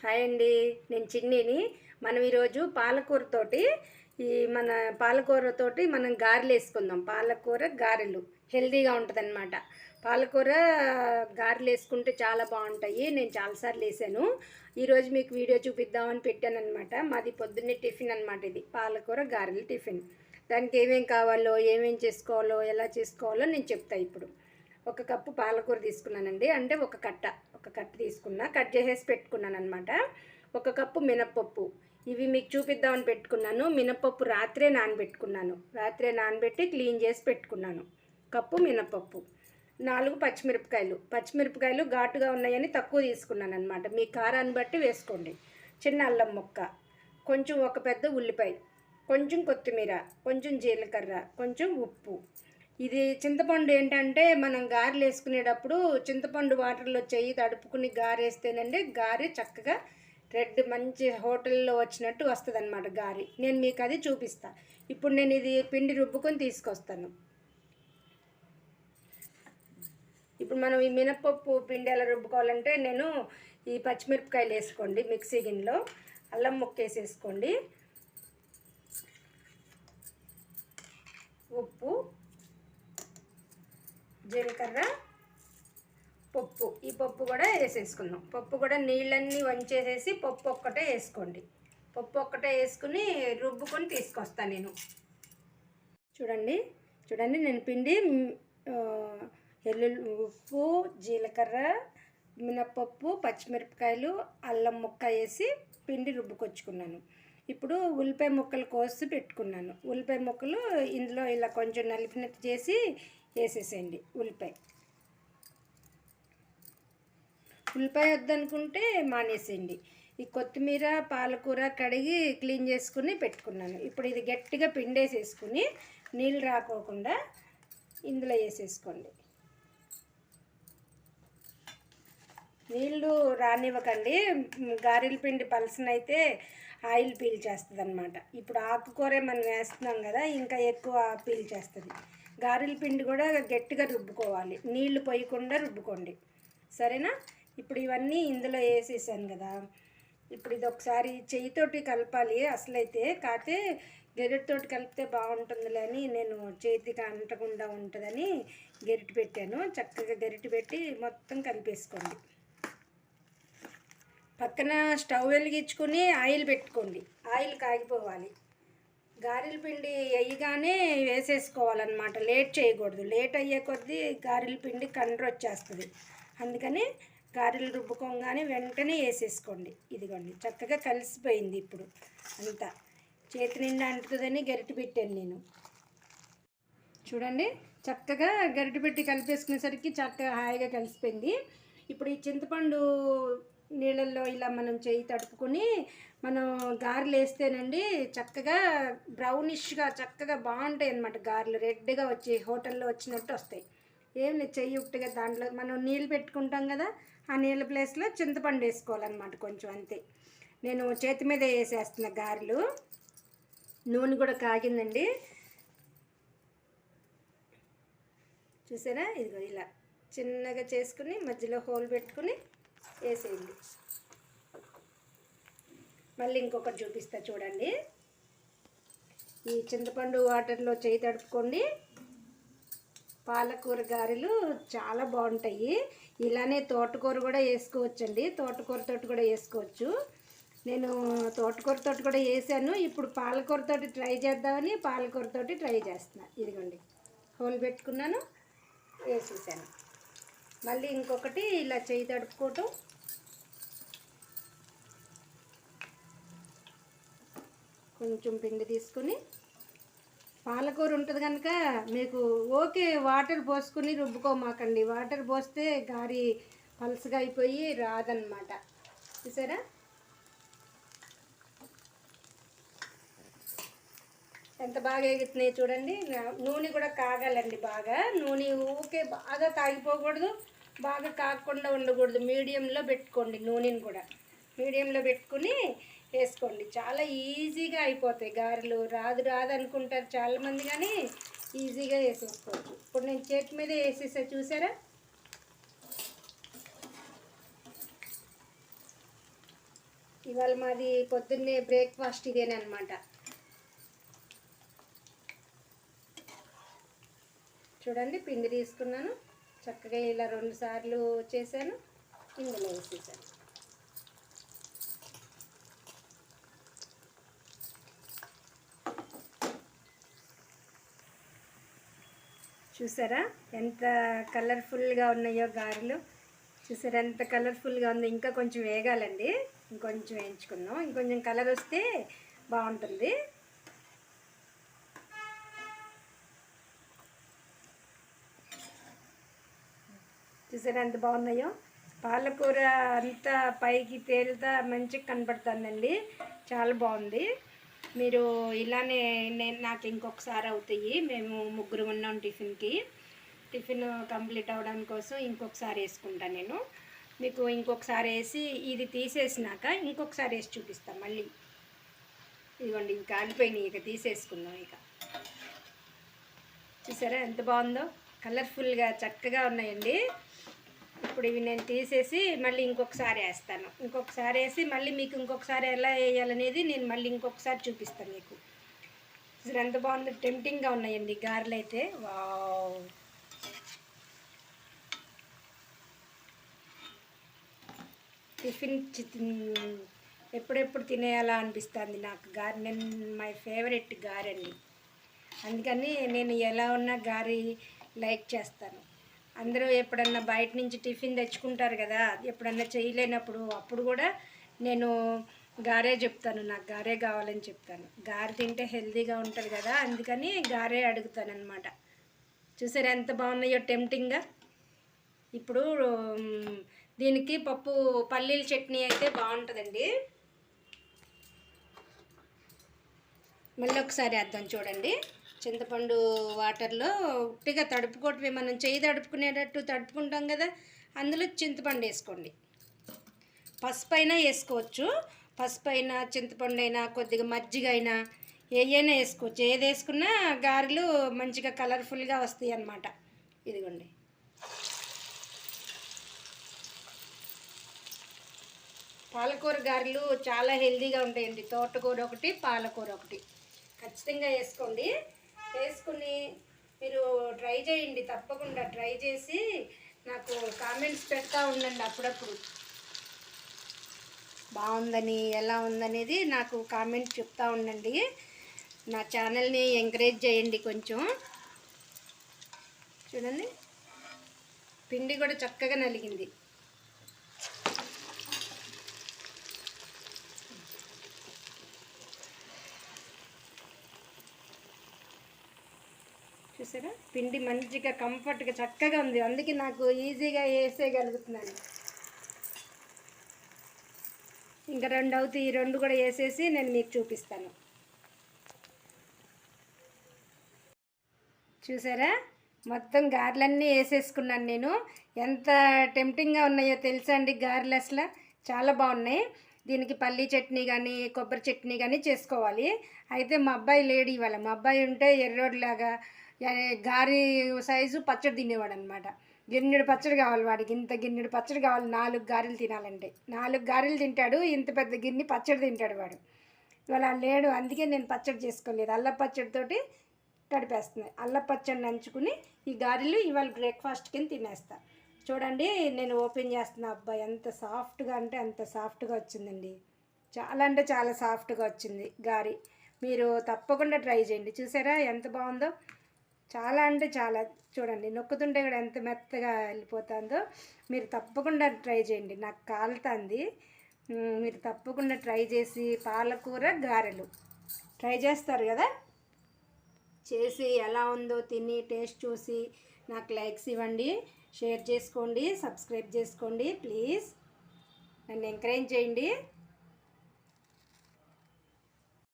Hi అండి, నేను చిన్నిని. మనం ఈరోజు పాలకూరతోటి మన పాలకూరతోటి మనం గారెలు వేసుకుందాం. పాలకూర గారెలు హెల్తీగా ఉంటుందన్నమాట. పాలకూర గారెలు వేసుకుంటే చాలా బాగుంటాయి. నేను చాలాసార్లు వేసాను. ఈరోజు మీకు వీడియో చూపిద్దామని పెట్టాను అనమాట. మాది పొద్దున్నే టిఫిన్ అనమాట. ఇది పాలకూర గారెలు టిఫిన్. దానికి ఏమేం కావాలో, ఏమేం చేసుకోవాలో, ఎలా చేసుకోవాలో నేను చెప్తాను ఇప్పుడు. ఒక కప్పు పాలకూర తీసుకున్నానండి. అంటే ఒక కట్ట తీసుకున్నా, కట్ చేసేసి పెట్టుకున్నాను అనమాట. ఒక కప్పు మినప్పప్పు, ఇవి మీకు చూపిద్దామని పెట్టుకున్నాను. మినప్పప్పు రాత్రే నానబెట్టి క్లీన్ చేసి పెట్టుకున్నాను. కప్పు మినప్పప్పు. 4 పచ్చిమిరపకాయలు ఘాటుగా ఉన్నాయని తక్కువ తీసుకున్నాను అనమాట. మీ కారాన్ని బట్టి వేసుకోండి. చిన్న అల్లం ముక్క, కొంచెం ఒక పెద్ద ఉల్లిపాయ, కొంచెం కొత్తిమీర, కొంచెం జీలకర్ర, కొంచెం ఉప్పు. ఇది చింతపండు ఏంటంటే మనం గారెలు వేసుకునేటప్పుడు చింతపండు వాటర్లో చెయ్యి తడుపుకుని గారేస్తేనండి గారె చక్కగా రెడ్ మంచి హోటల్లో వచ్చినట్టు వస్తుంది అనమాట గారె. నేను మీకు అది చూపిస్తాను. ఇప్పుడు నేను ఇది పిండి రుబ్బుకొని తీసుకొస్తాను. ఇప్పుడు మనం ఈ మినపప్పు పిండి ఎలా రుబ్బుకోవాలంటే, నేను ఈ పచ్చిమిరపకాయలు వేసుకోండి మిక్సీ గిన్నెలో, అల్లం ముక్క వేసేసుకోండి, ఉప్పు, జీలకర్ర, పప్పు. ఈ పప్పు కూడా వేసేసుకుందాం. పప్పు కూడా నీళ్ళన్నీ వంచేసేసి పప్పు ఒక్కటే వేసుకోండి. పప్పు ఒక్కటే వేసుకుని రుబ్బుకొని తీసుకొస్తాను నేను. చూడండి నేను పిండి ఉప్పు, జీలకర్ర, మినప్పప్పు, పచ్చిమిరపకాయలు, అల్లం ముక్క వేసి పిండి రుబ్బుకొచ్చుకున్నాను. ఇప్పుడు ఉల్లిపాయ ముక్కలు కోసి పెట్టుకున్నాను. ఉల్లిపాయ ముక్కలు ఇందులో ఇలా కొంచెం నలిపినట్టు చేసి వేసేసేయండి. ఉల్లిపాయ వద్దనుకుంటే మానేసేయండి. ఈ కొత్తిమీర, పాలకూర కడిగి క్లీన్ చేసుకుని పెట్టుకున్నాను. ఇప్పుడు ఇది గట్టిగా పిండేసేసుకుని నీళ్ళు రాకోకుండా ఇందులో వేసేసుకోండి. నీళ్ళు రానివ్వకండి. గారెల పిండి పలసనైతే ఆయిల్ పీల్చేస్తుంది అనమాట. ఇప్పుడు ఆకుకూరే మనం వేస్తున్నాం కదా, ఇంకా ఎక్కువ పీల్చేస్తుంది. గారెల పిండి కూడా గట్టిగా రుబ్బుకోవాలి, నీళ్లు పోయకుండా రుబ్బుకోండి, సరేనా? ఇప్పుడు ఇవన్నీ ఇందులో వేసేసాను కదా. ఇప్పుడు ఇది ఒకసారి చెయ్యితోటి కలపాలి అసలైతే. కాకపోతే గెరిటితోటి కలిపితే బాగుంటుందిలే అని నేను చేతికి అంటకుండా ఉంటుందని గెరిటి పెట్టాను. చక్కగా గెరిటి పెట్టి మొత్తం కలిపేసుకోండి. పక్కన స్టవ్ వెలిగించుకుని ఆయిల్ పెట్టుకోండి. ఆయిల్ కాగిపోవాలి. గారెల పిండి వేయగానే వేసేసుకోవాలన్నమాట. లేట్ చేయకూడదు. లేట్ అయ్యే కొద్దీ గారెల పిండి కండ్ర వచ్చేస్తుంది. అందుకని గారెలు రుబ్బుకోగానే వెంటనే వేసేసుకోండి. ఇదిగోండి చక్కగా కలిసిపోయింది. ఇప్పుడు అంతా చేతి నిండా అంటుతుందని గరిటె పెట్టాను నేను. చూడండి చక్కగా గరిటె పెట్టి కలిపేసుకునేసరికి చక్కగా హాయిగా కలిసిపోయింది. ఇప్పుడు ఈ చింతపండు నీళ్ళల్లో ఇలా మనం చేయి తడుపుకొని మనం గారెలు వేస్తేనండి చక్కగా బ్రౌనిష్గా చక్కగా బాగుంటాయి అన్నమాట. గారెలు రెడ్గా వచ్చి హోటల్లో వచ్చినట్టు వస్తాయి. ఏం లేదు, చెయ్యి ఉట్టిగా దాంట్లో మనం నీళ్ళు పెట్టుకుంటాం కదా, ఆ నీళ్ళ ప్లేస్లో చింతపండు వేసుకోవాలన్నమాట కొంచెం, అంతే. నేను చేతి మీద వేసేస్తున్న గారెలు. నూనె కూడా కాగిందండి, చూసారా? ఇదిగో ఇలా చిన్నగా చేసుకుని మధ్యలో హోల్ పెట్టుకుని వేసేయండి. మళ్ళీ ఇంకొకటి చూపిస్తా చూడండి. ఈ చింతపండు వాటర్లో చేయి తడుపుకోండి. పాలకూర గారెలు చాలా బాగుంటాయి. ఇలానే తోటకూర కూడా వేసుకోవచ్చండి. తోటకూరతోటి కూడా వేసుకోవచ్చు. నేను తోటకూరతోటి కూడా వేసాను. ఇప్పుడు పాలకూరతోటి ట్రై చేద్దామని పాలకూరతోటి ట్రై చేస్తున్నాను. ఇదిగోండి హోల్ పెట్టుకున్నాను, వేసేసాను. మళ్ళీ ఇంకొకటి ఇలా చేయి తడుపుకోవటం. కొంచెం పిండి తీసుకుని, పాలకూర ఉంటుంది కనుక మీకు ఓకే వాటర్ పోసుకుని రుబ్బుకోమాకండి. వాటర్ పోస్తే గారి పలసగా అయిపోయి రాదన్నమాట. చూసారా? ఎంత బాగా ఎగుతున్నాయి చూడండి. నూనె కూడా కాగాలండి బాగా. నూనె ఊకే బాగా కాగిపోకూడదు, బాగా కాగకుండా ఉండకూడదు. మీడియంలో పెట్టుకోండి. నూనెని కూడా మీడియంలో పెట్టుకుని వేసుకోండి. చాలా ఈజీగా అయిపోతాయి గారెలు. రాదు అనుకుంటారు చాలామంది, కానీ ఈజీగా వేసేసుకోవచ్చు. ఇప్పుడు నేను చేతి మీద వేసేసా, చూసారా? ఇవాళ మాది పొద్దున్నే బ్రేక్ఫాస్ట్ ఇదేనమాట. చూడండి, పిండి తీసుకున్నాను, చక్కగా ఇలా 2 సార్లు చేశాను, ఇందులో వేసేసాను. చూసారా ఎంత కలర్ఫుల్గా ఉన్నాయో గారెలు. చూసారా ఎంత కలర్ఫుల్గా ఉందో. ఇంకా కొంచెం వేగాలండి, ఇంకొంచెం వేయించుకుందాం. ఇంకొంచెం కలర్ వస్తే బాగుంటుంది. చూసారా ఎంత బాగున్నాయో. పాలకూర అంతా పైకి తేలుతా మంచిగా కనపడుతుందండి, చాలా బాగుంది. మీరు ఇలానే నాకు ఇంకొకసారి అవుతాయి. మేము 3 ఉన్నాం టిఫిన్ కంప్లీట్ అవ్వడం కోసం ఇంకొకసారి వేసుకుంటాను నేను. మీకు ఇంకొకసారి వేసి ఇది తీసేసినాక ఇంకొకసారి వేసి చూపిస్తాను మళ్ళీ. ఇదిగోండి, ఇంకా కాలిపోయినాయి, ఇక తీసేసుకుందాం. ఇక చూసారా ఎంత బాగుందో, కలర్ఫుల్గా చక్కగా ఉన్నాయండి. ఇప్పుడు ఇవి నేను తీసేసి మళ్ళీ ఇంకొకసారి వేస్తాను. ఇంకొకసారి వేసి మళ్ళీ మీకు ఇంకొకసారి ఎలా వేయాలనేది నేను మళ్ళీ ఇంకొకసారి చూపిస్తాను మీకు. అసలు ఎంత బాగుందో, టెంప్టింగ్గా ఉన్నాయండి గారెలు అయితే. వావ్, టిఫిన్ ఎప్పుడెప్పుడు తినేయాలా అనిపిస్తుంది నాకు. గారె నేను మై ఫేవరెట్ గారెండి. అందుకని నేను ఎలా ఉన్నా గారి లైక్ చేస్తాను. అందరూ ఎప్పుడన్నా బయట నుంచి టిఫిన్ తెచ్చుకుంటారు కదా, ఎప్పుడన్నా చేయలేనప్పుడు అప్పుడు కూడా నేను గారే చెప్తాను, నాకు గారే కావాలని చెప్తాను. గారె తింటే హెల్తీగా ఉంటుంది కదా, అందుకని గారే అడుగుతాను అనమాట. చూసారా ఎంత బాగున్నాయో టెంప్టింగ్గా. ఇప్పుడు దీనికి పల్లీల చట్నీ అయితే బాగుంటుందండి. మళ్ళీ ఒకసారి వేద్దాం చూడండి. చింతపండు వాటర్లో ఉట్టిగా తడుపుకోవటమే, మనం చేయి తడుపుకునేటట్టు తడుపుకుంటాం కదా, అందులో చింతపండు వేసుకోండి. పసుపు అయినా వేసుకోవచ్చు, పసుపు అయినా చింతపండు అయినా కొద్దిగా మజ్జిగ అయినా ఏదైనా వేసుకోవచ్చు. ఏది వేసుకున్నా గారెలు మంచిగా కలర్ఫుల్గా వస్తాయి అన్నమాట. ఇదిగోండి, పాలకూర గారెలు చాలా హెల్తీగా ఉంటాయండి. తోటకూర ఒకటి, పాలకూర ఒకటి ఖచ్చితంగా వేసుకోండి. వేసుకుని మీరు ట్రై చేయండి, తప్పకుండా ట్రై చేసి నాకు కామెంట్స్ పెడతా ఉండండి అప్పుడప్పుడు. బాగుందని, ఎలా ఉందనేది నాకు కామెంట్ చెప్తూ ఉండండి. నా ఛానల్ని ఎంకరేజ్ చేయండి కొంచెం. చూడండి, పిండి కూడా చక్కగా నలిగింది. చూసారా, పిండి మంచిగా కంఫర్ట్గా చక్కగా ఉంది, అందుకే నాకు ఈజీగా వేసేయగలుగుతున్నాను. ఇంకా 2 అవుతాయి, ఈ 2 కూడా వేసేసి నేను మీకు చూపిస్తాను. చూసారా, మొత్తం గారెలన్నీ వేసేసుకున్నాను నేను. ఎంత టెంప్టింగ్గా ఉన్నాయో తెలుసా అండి గారెలు, అసలు చాలా బాగున్నాయి. దీనికి పల్లీ చట్నీ కానీ కొబ్బరి చట్నీ కానీ చేసుకోవాలి. అయితే మా అబ్బాయి లేడు ఇవాళ. మా అబ్బాయి ఉంటే ఎర్రోడ్లాగా గారి సైజు పచ్చడి తినేవాడు అనమాట. గిన్నెడు పచ్చడి కావాలి వాడికి, ఇంత గిన్నెడు పచ్చడి కావాలి 4 గారెలు తినాలంటే. 4 గారెలు తింటాడు, ఇంత పెద్ద గిన్నె పచ్చడి తింటాడు వాడు. ఇవాళ లేడు, అందుకే నేను పచ్చడి చేసుకోలేదు. అల్లం పచ్చడితోటి తడిపేస్తున్నాయి. అల్లం పచ్చడి నంచుకుని ఈ గారెలు ఇవాళ బ్రేక్ఫాస్ట్ కింద తినేస్తా. చూడండి, నేను ఓపెన్ చేస్తున్నా. అబ్బాయి ఎంత సాఫ్ట్గా అంటే అంత సాఫ్ట్గా వచ్చిందండి. చాలా అంటే చాలా సాఫ్ట్గా వచ్చింది గారి. మీరు తప్పకుండా ట్రై చేయండి. చూసారా ఎంత బాగుందో, చాలా అంటే చాలా. చూడండి, నొక్కుతుంటే కూడా ఎంత మెత్తగా వెళ్ళిపోతుందో. మీరు తప్పకుండా ట్రై చేయండి, నాకు కాలుతుంది. మీరు తప్పకుండా ట్రై చేసి పాలకూర గారెలు ట్రై చేస్తారు కదా, చేసి ఎలా ఉందో తిని టేస్ట్ చూసి నాకు లైక్స్ ఇవ్వండి, షేర్ చేసుకోండి, సబ్స్క్రైబ్ చేసుకోండి. ప్లీజ్ నన్ను ఎంకరేజ్ చేయండి.